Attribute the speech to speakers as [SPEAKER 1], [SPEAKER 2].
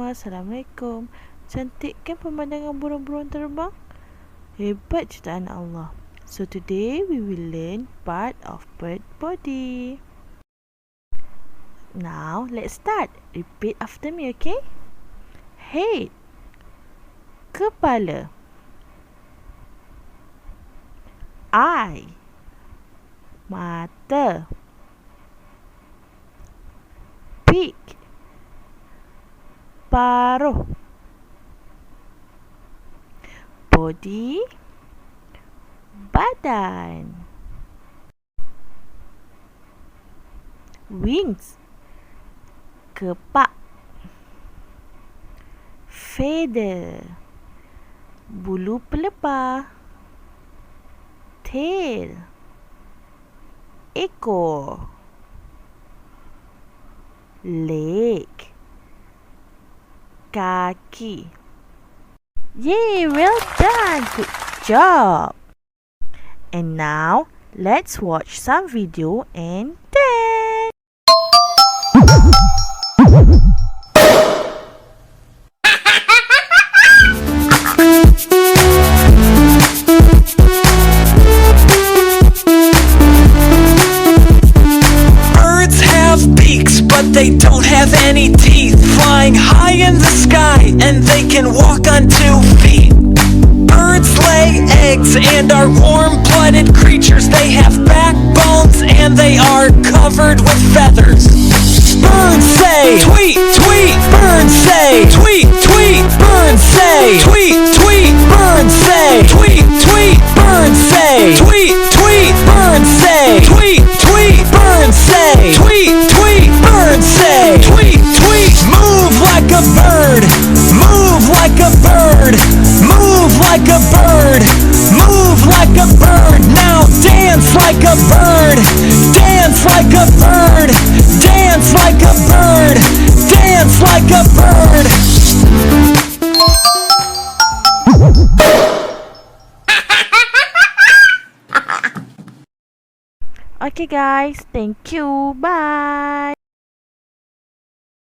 [SPEAKER 1] semua, Assalamualaikum. Cantik kan pemandangan burung-burung terbang? Hebat ciptaan Allah. So today we will learn part of bird body. Now let's start. Repeat after me, okay? Head, kepala. Eye, mata. Beak, paruh. Body, badan. Wings, kepak. Feather, bulu pelepah. Tail, ekor. Leg, kaki. Yay, well done. Good job. And now, let's watch some video and dance.
[SPEAKER 2] Birds have beaks, but they don't have any teeth. Flying high in the sky, and they can walk on 2 feet. Birds lay eggs and are warm-blooded creatures. They have backbones and they are covered with feathers. Birds say tweet, tweet. Birds say tweet, tweet. Birds say tweet, tweet. Birds say tweet, tweet. Birds say tweet, tweet. Birds say tweet, tweet. Birds say tweet, tweet. Birds say tweet, tweet. Move like a bird. Move like a bird. Move like a bird. Move like a bird. Now dance like a bird. Dance like a bird. Dance like a bird. Dance like a bird.
[SPEAKER 1] Okay guys, thank you. Bye.